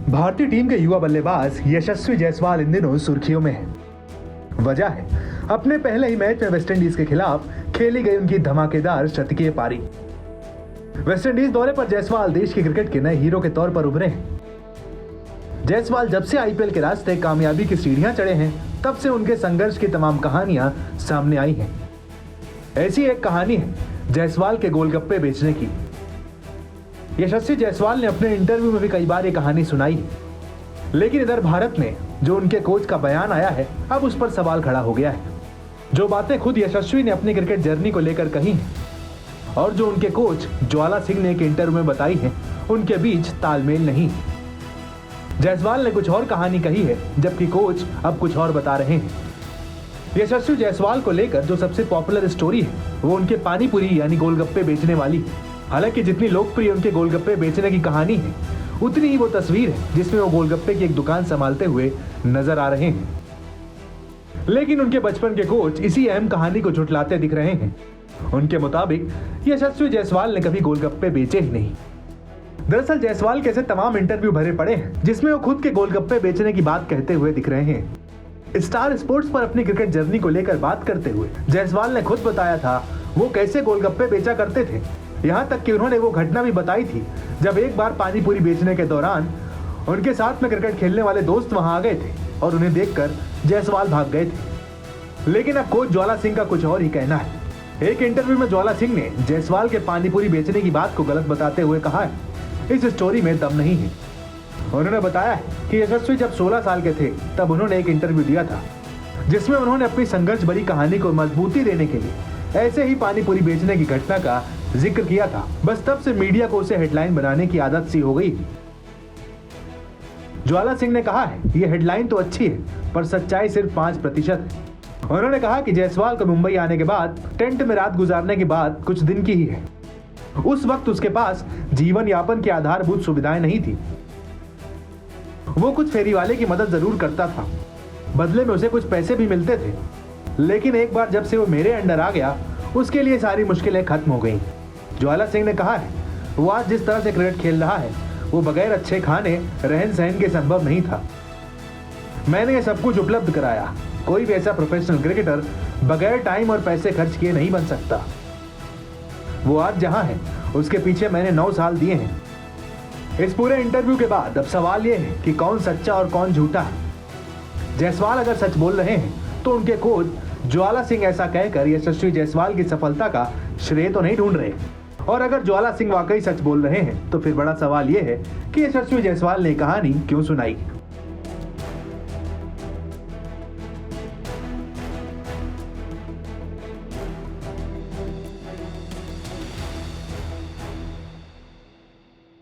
भारतीय टीम के युवा बल्लेबाज यशस्वी जायसवाल इन दिनों सुर्खियों में है। वजह है अपने पहले ही मैच में वेस्टइंडीज के खिलाफ खेली गई उनकी धमाकेदार शतकीय पारी। वेस्टइंडीज दौरे पर जायसवाल देश के क्रिकेट के नए हीरो के तौर पर उभरे हैं। जायसवाल जब से आईपीएल के रास्ते कामयाबी की सीढ़ियां चढ़े हैं, तब से उनके संघर्ष की तमाम कहानियां सामने आई हैं। ऐसी एक कहानी है जायसवाल के गोलगप्पे बेचने की। यशस्वी जायसवाल ने अपने इंटरव्यू में भी कई बार ये कहानी सुनाई है, लेकिन इधर भारत में जो उनके कोच का बयान आया है, अब उस पर सवाल खड़ा हो गया है। जो बातें खुद यशस्वी ने अपनी क्रिकेट जर्नी को लेकर कही हैं और जो उनके कोच ज्वाला सिंह ने एक इंटरव्यू में बताई है, उनके बीच तालमेल नहीं। जायसवाल ने कुछ और कहानी कही है, जबकि कोच अब कुछ और बता रहे हैं। यशस्वी जायसवाल को लेकर जो सबसे पॉपुलर स्टोरी है, वो उनके पानीपुरी यानी गोलगप्पे बेचने वाली है। हालांकि जितनी लोकप्रिय उनके गोलगप्पे बेचने की कहानी है, उतनी ही वो तस्वीर है जिसमें वो गोलगप्पे की एक दुकान संभालते हुए नजर आ रहे हैं। लेकिन उनके बचपन के कोच इसी अहम कहानी को झुठलाते दिख रहे हैं। उनके मुताबिक यशस्वी जायसवाल ने कभी गोलगप्पे बेचे ही नहीं। दरअसल जायसवाल के ऐसे तमाम इंटरव्यू भरे पड़े हैं जिसमें वो खुद के गोलगप्पे बेचने की बात कहते हुए दिख रहे हैं। स्टार स्पोर्ट्स पर अपनी क्रिकेट जर्नी को लेकर बात करते हुए जायसवाल ने खुद बताया था वो कैसे गोलगप्पे बेचा करते थे। यहाँ तक कि उन्होंने वो घटना भी बताई थी जब एक बार पानीपुरी बेचने के दौरान उनके साथ में क्रिकेट खेलने वाले दोस्त वहां आ गए थे और उन्हें देखकर जायसवाल भाग गए थे। लेकिन अब कोच ज्वाला सिंह का कुछ और ही कहना है। एक इंटरव्यू में ज्वाला सिंह ने जायसवाल के पानीपुरी बेचने की बात को गलत बताते हुए कहा है, इस स्टोरी में दम नहीं है। उन्होंने बताया है कि यशस्वी जब 16 साल के थे तब उन्होंने एक इंटरव्यू दिया था जिसमें उन्होंने अपनी संघर्ष भरी कहानी को मजबूती देने के लिए ऐसे ही पानीपुरी बेचने की घटना का जिक्र किया था। बस तब से मीडिया को उसे हेडलाइन बनाने की आदत सी हो गई। ज्वाला सिंह ने कहा है, ये हेडलाइन तो अच्छी है पर सच्चाई सिर्फ 5% है। उन्होंने कहा कि जायसवाल को मुंबई आने के बाद टेंट में रात गुजारने की बात कुछ दिन की ही है। उस वक्त उसके पास जीवन यापन की आधारभूत सुविधाएं नहीं थी। वो कुछ फेरी वाले की मदद जरूर करता था, बदले में उसे कुछ पैसे भी मिलते थे। लेकिन एक बार जब से वो मेरे अंडर आ गया, उसके लिए सारी मुश्किलें खत्म हो गईं। ज्वाला सिंह ने कहा है, वो आज जिस तरह से क्रिकेट खेल रहा है, वो बगैर अच्छे खाने रहन सहन के संभव नहीं था। मैंने ये सब कुछ उपलब्ध कराया। कोई भी ऐसा प्रोफेशनल क्रिकेटर बगैर टाइम और पैसे खर्च किए नहीं बन सकता। वो आज जहां है, उसके पीछे मैंने 9 साल दिए हैं। इस पूरे इंटरव्यू के बाद अब सवाल ये है कि कौन सच्चा और कौन झूठा है। जायसवाल अगर सच बोल रहे हैं तो उनके कोच ज्वाला सिंह ऐसा कहकर यशस्वी जायसवाल की सफलता का श्रेय तो नहीं ढूंढ रहे, और अगर ज्वाला सिंह वाकई सच बोल रहे हैं तो फिर बड़ा सवाल यह है कि यशस्वी जायसवाल ने कहानी क्यों सुनाई।